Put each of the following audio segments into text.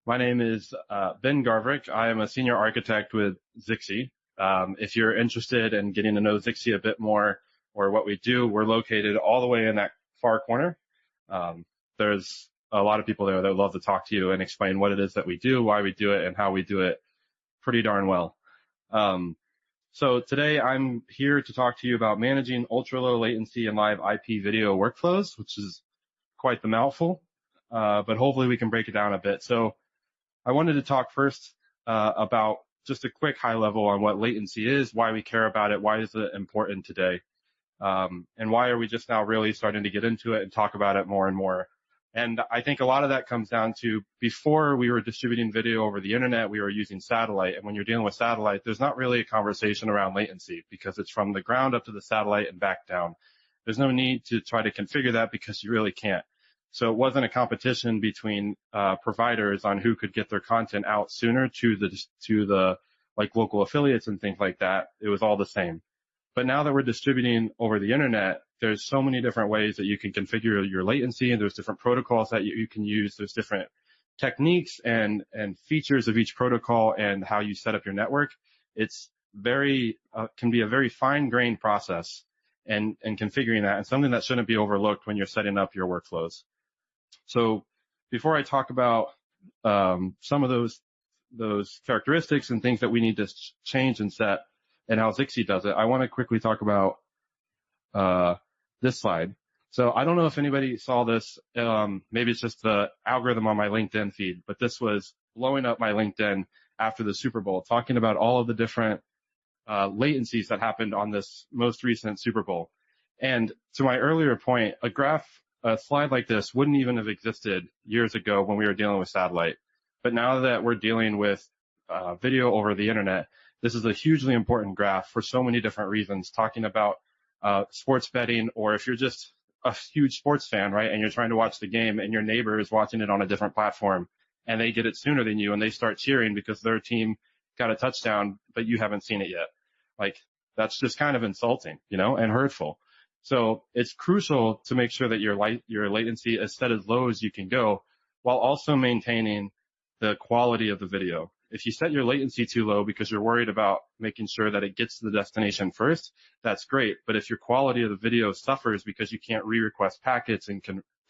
My name is Ben Garverick. I am a senior architect with Zixi. If you're interested in getting to know Zixi a bit more or what we do, we're located all the way in that far corner. There's a lot of people there that would love to talk to you and explain what it is that we do, why we do it, and how we do it pretty darn well. So today I'm here to talk to you about managing ultra low latency and live IP video workflows, which is quite the mouthful, but hopefully we can break it down a bit. So I wanted to talk first about just a quick high level on what latency is, why we care about it, why is it important today, and why are we just now really starting to get into it and talk about it more and more. And I think a lot of that comes down to before we were distributing video over the internet, we were using satellite. And when you're dealing with satellite, there's not really a conversation around latency because it's from the ground up to the satellite and back down. There's no need to try to configure that because you really can't. So it wasn't a competition between providers on who could get their content out sooner to the like local affiliates and things like that. It was all the same. But now that we're distributing over the internet, there's so many different ways that you can configure your latency, and there's different protocols that you can use. There's different techniques and features of each protocol and how you set up your network. It's very can be a very fine-grained process and configuring that, and something that shouldn't be overlooked when you're setting up your workflows. So before I talk about some of those characteristics and things that we need to change and set and how Zixi does it, I want to quickly talk about this slide. So I don't know if anybody saw this. Maybe it's just the algorithm on my LinkedIn feed, but this was blowing up my LinkedIn after the Super Bowl, talking about all of the different latencies that happened on this most recent Super Bowl. And to my earlier point, a slide like this wouldn't even have existed years ago when we were dealing with satellite. But now that we're dealing with video over the internet, this is a hugely important graph for so many different reasons, talking about sports betting, or if you're just a huge sports fan, right, and you're trying to watch the game and your neighbor is watching it on a different platform and they get it sooner than you and they start cheering because their team got a touchdown, but you haven't seen it yet. Like, that's just kind of insulting, and hurtful. So it's crucial to make sure that your latency is set as low as you can go while also maintaining the quality of the video. If you set your latency too low because you're worried about making sure that it gets to the destination first, that's great. But if your quality of the video suffers because you can't re-request packets and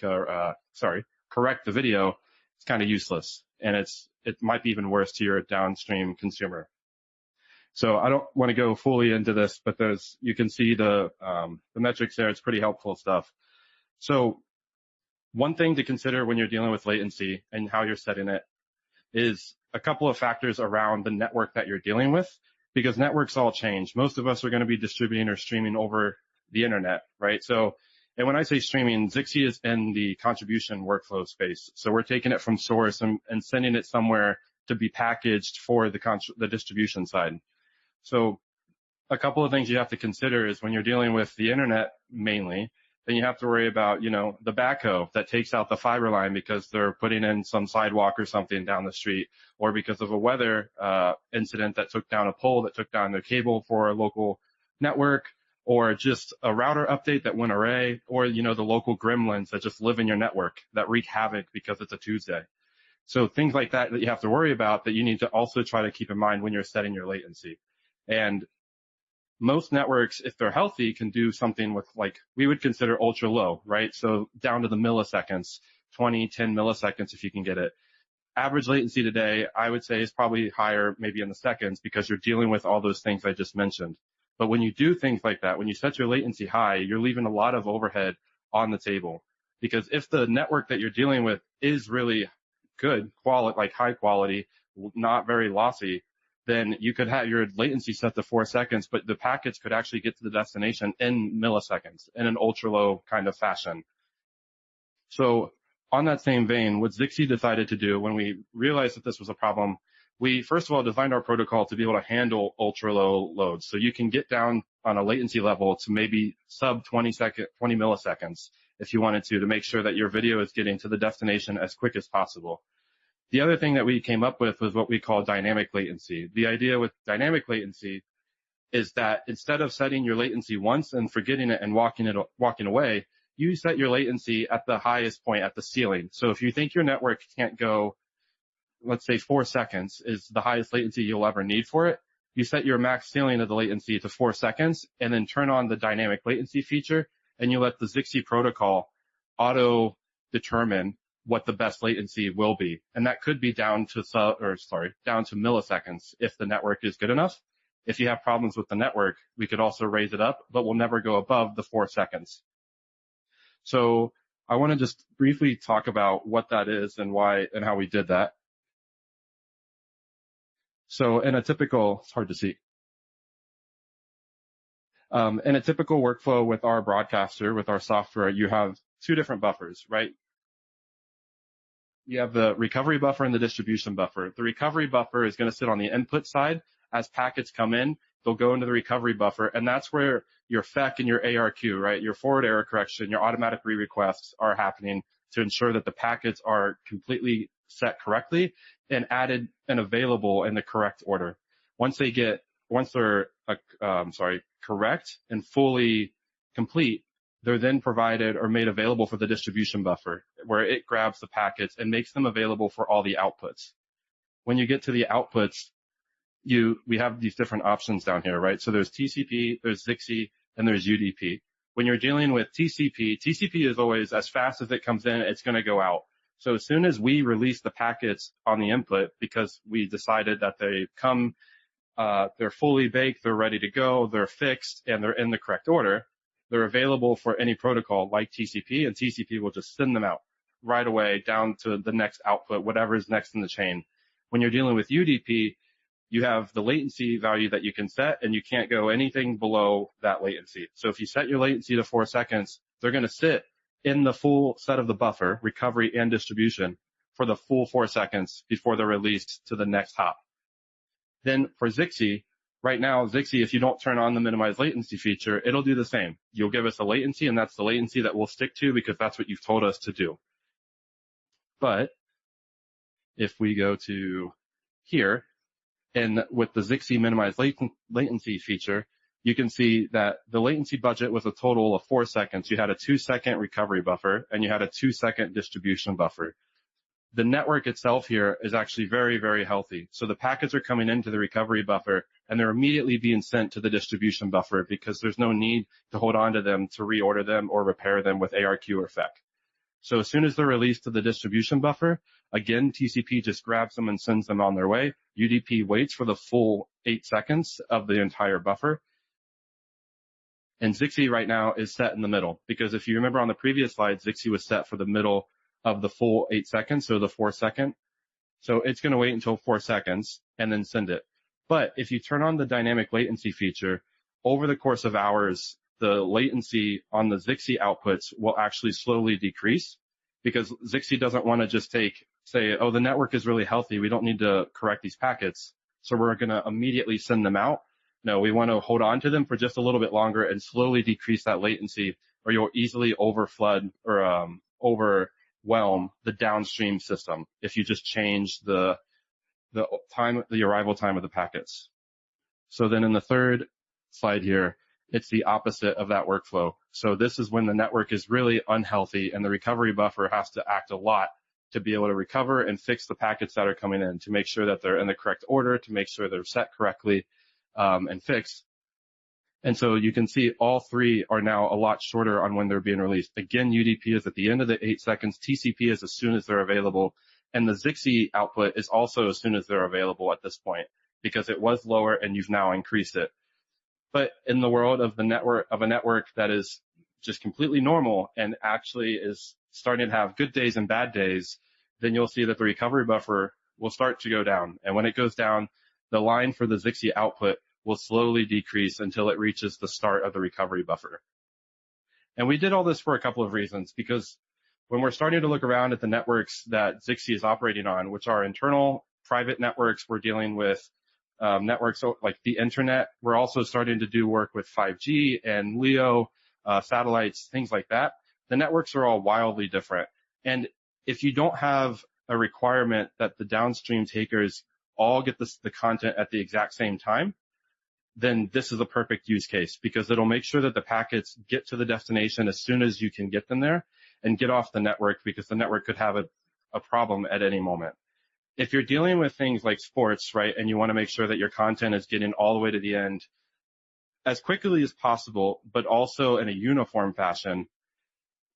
correct the video, it's kind of useless. And it might be even worse to your downstream consumer. So I don't want to go fully into this, but you can see the metrics there. It's pretty helpful stuff. So one thing to consider when you're dealing with latency and how you're setting it is a couple of factors around the network that you're dealing with, because networks all change. Most of us are going to be distributing or streaming over the internet, right? So, and when I say streaming, Zixi is in the contribution workflow space. So we're taking it from source and sending it somewhere to be packaged for the distribution side. So a couple of things you have to consider is when you're dealing with the internet mainly, then you have to worry about, the backhoe that takes out the fiber line because they're putting in some sidewalk or something down the street, or because of a weather incident that took down a pole that took down their cable for a local network, or just a router update that went array, or, the local gremlins that just live in your network that wreak havoc because it's a Tuesday. So things like that you have to worry about, that you need to also try to keep in mind when you're setting your latency. And most networks, if they're healthy, can do something with, like, we would consider ultra low, right? So down to the milliseconds, 10 milliseconds if you can get it. Average latency today, I would say, is probably higher, maybe in the seconds, because you're dealing with all those things I just mentioned. But when you do things like that, when you set your latency high, you're leaving a lot of overhead on the table. Because if the network that you're dealing with is really good quality, like high quality, not very lossy, then you could have your latency set to 4 seconds, but the packets could actually get to the destination in milliseconds in an ultra low kind of fashion. So on that same vein, what Zixi decided to do when we realized that this was a problem, we first of all designed our protocol to be able to handle ultra low loads. So you can get down on a latency level to maybe sub 20 milliseconds if you wanted to make sure that your video is getting to the destination as quick as possible. The other thing that we came up with was what we call dynamic latency. The idea with dynamic latency is that instead of setting your latency once and forgetting it and walking away, you set your latency at the highest point, at the ceiling. So if you think your network can't go let's say 4 seconds is the highest latency you'll ever need for it. You set your max ceiling of the latency to 4 seconds and then turn on the dynamic latency feature, and you let the Zixi protocol auto determine what the best latency will be. And that could be down to milliseconds if the network is good enough. If you have problems with the network, we could also raise it up, but we'll never go above the 4 seconds. So I want to just briefly talk about what that is and why and how we did that. So in a typical, it's hard to see. In a typical workflow with our broadcaster, with our software, you have two different buffers, right? You have the recovery buffer and the distribution buffer. The recovery buffer is going to sit on the input side. As packets come in, they'll go into the recovery buffer, and that's where your FEC and your ARQ, right, your forward error correction, your automatic re-requests are happening to ensure that the packets are completely set correctly and added and available in the correct order. Once they're correct and fully complete, they're then provided or made available for the distribution buffer, where it grabs the packets and makes them available for all the outputs. When you get to the outputs, we have these different options down here, right? So there's TCP, there's Zixi, and there's UDP. When you're dealing with TCP is always, as fast as it comes in, it's going to go out. So as soon as we release the packets on the input, because we decided that they come, they're fully baked, they're ready to go, they're fixed, and they're in the correct order, they're available for any protocol like TCP, and TCP will just send them out right away down to the next output, whatever is next in the chain. When you're dealing with UDP, you have the latency value that you can set, and you can't go anything below that latency. So if you set your latency to 4 seconds, they're going to sit in the full set of the buffer, recovery and distribution, for the full 4 seconds before they're released to the next hop. Then for Zixi, right now, Zixi, if you don't turn on the minimize latency feature, it'll do the same. You'll give us a latency, and that's the latency that we'll stick to because that's what you've told us to do. But if we go to here, and with the Zixi minimize latency feature, you can see that the latency budget was a total of 4 seconds. You had a 2-second recovery buffer, and you had a 2-second distribution buffer. The network itself here is actually very, very healthy. So the packets are coming into the recovery buffer, and they're immediately being sent to the distribution buffer because there's no need to hold on to them to reorder them or repair them with ARQ or FEC. So as soon as they're released to the distribution buffer, again, TCP just grabs them and sends them on their way. UDP waits for the full 8 seconds of the entire buffer. And Zixi right now is set in the middle, because if you remember on the previous slide, Zixi was set for the middle of the full 8 seconds, so the 4 second. So it's going to wait until 4 seconds and then send it. But if you turn on the dynamic latency feature, over the course of hours, the latency on the Zixi outputs will actually slowly decrease, because Zixi doesn't want to just say, oh, the network is really healthy, we don't need to correct these packets, so we're going to immediately send them out. No, we want to hold on to them for just a little bit longer and slowly decrease that latency, or you'll easily overflood or overwhelm the downstream system if you just change the arrival time of the packets. So then in the third slide here, it's the opposite of that workflow. So this is when the network is really unhealthy and the recovery buffer has to act a lot to be able to recover and fix the packets that are coming in, to make sure that they're in the correct order, to make sure they're set correctly and fixed. And so you can see all three are now a lot shorter on when they're being released. Again, UDP is at the end of the 8 seconds. TCP is as soon as they're available. And the Zixi output is also as soon as they're available at this point, because it was lower and you've now increased it. But in the world of a network that is just completely normal and actually is starting to have good days and bad days, then you'll see that the recovery buffer will start to go down. And when it goes down, the line for the Zixi output will slowly decrease until it reaches the start of the recovery buffer. And we did all this for a couple of reasons, because when we're starting to look around at the networks that Zixi is operating on, which are internal private networks, we're dealing with networks like the internet. We're also starting to do work with 5G and LEO satellites, things like that. The networks are all wildly different. And if you don't have a requirement that the downstream takers all get the content at the exact same time, then this is a perfect use case, because it'll make sure that the packets get to the destination as soon as you can get them there and get off the network, because the network could have a problem at any moment. if you're dealing with things like sports, right, and you want to make sure that your content is getting all the way to the end as quickly as possible, but also in a uniform fashion,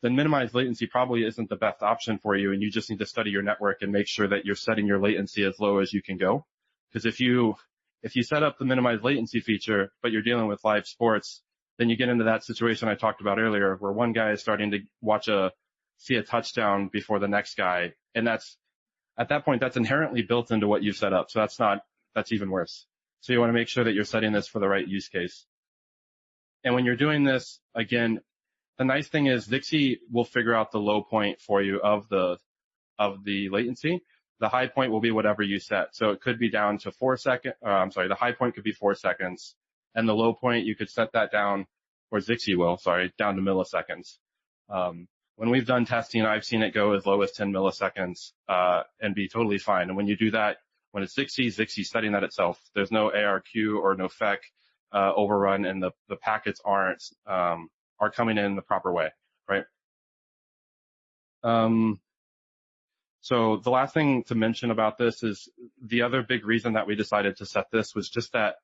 then minimized latency probably isn't the best option for you, and you just need to study your network and make sure that you're setting your latency as low as you can go. Because if you set up the minimized latency feature, but you're dealing with live sports, then you get into that situation I talked about earlier, where one guy is starting to see a touchdown before the next guy, and at that point that's inherently built into what you've set up. So that's even worse. So you want to make sure that you're setting this for the right use case. And when you're doing this, again, the nice thing is Zixi will figure out the low point for you of the latency. The high point will be whatever you set. So it could be down to 4 seconds. The high point could be 4 seconds, and the low point you could set that down, or Zixi will, down to milliseconds. When we've done testing, I've seen it go as low as 10 milliseconds and be totally fine. And when you do that, when it's Zixi's setting that itself. There's no ARQ or no FEC overrun, and the packets are coming in the proper way, right? So the last thing to mention about this is the other big reason that we decided to set this was just that,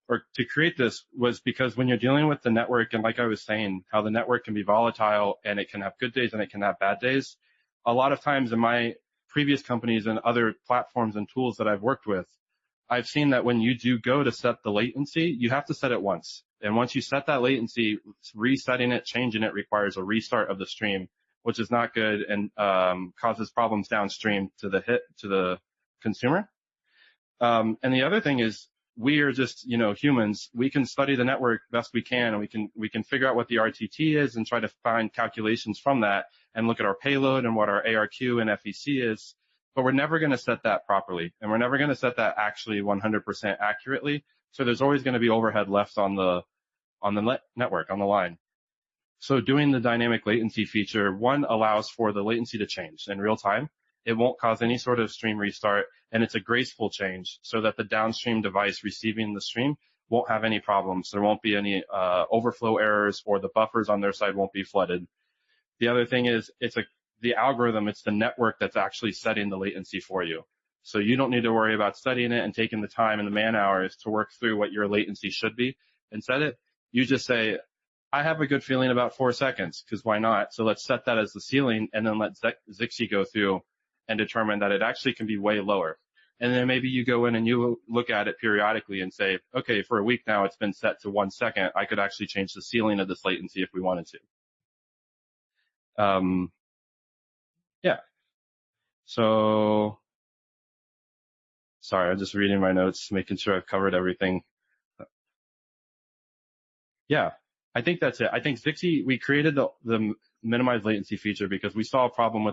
or to create this, was because when you're dealing with the network, and like I was saying, how the network can be volatile and it can have good days and it can have bad days. A lot of times in my previous companies and other platforms and tools that I've worked with, I've seen that when you do go to set the latency, you have to set it once. And once you set that latency, resetting it, changing it requires a restart of the stream, which is not good and causes problems downstream to the consumer. And the other thing is, we are just, humans. We can study the network best we can, and we can figure out what the RTT is and try to find calculations from that and look at our payload and what our ARQ and FEC is. But we're never going to set that properly, and we're never going to set that actually 100% accurately. So there's always going to be overhead left on the network, on the line. So doing the dynamic latency feature, one, allows for the latency to change in real time. It won't cause any sort of stream restart, and it's a graceful change so that the downstream device receiving the stream won't have any problems. There won't be any overflow errors, or the buffers on their side won't be flooded. The other thing is, the algorithm, it's the network that's actually setting the latency for you. So you don't need to worry about studying it and taking the time and the man hours to work through what your latency should be and set it. You just say, I have a good feeling about 4 seconds, because why not? So let's set that as the ceiling, and then let Zixi go through and determine that it actually can be way lower. And then maybe you go in and you look at it periodically and say, okay, for a week now it's been set to 1 second. I could actually change the ceiling of this latency if we wanted to. Yeah. So, sorry, I'm just reading my notes, making sure I've covered everything. Yeah, I think that's it. I think Zixi, we created the minimized latency feature because we saw a problem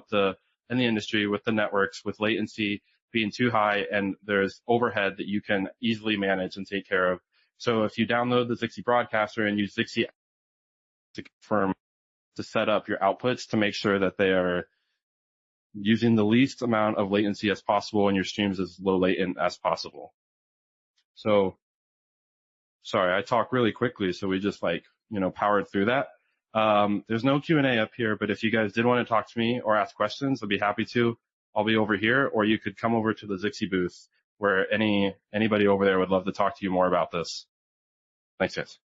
in the industry with the networks, with latency being too high, and there's overhead that you can easily manage and take care of. So if you download the Zixi broadcaster and use Zixi to confirm, to set up your outputs to make sure that they are using the least amount of latency as possible and your streams as low latent as possible. So, sorry, I talk really quickly, so we just powered through that. There's no Q&A up here, but if you guys did want to talk to me or ask questions, I'd be happy to. I'll be over here, or you could come over to the Zixi booth, where anybody over there would love to talk to you more about this. Thanks, guys.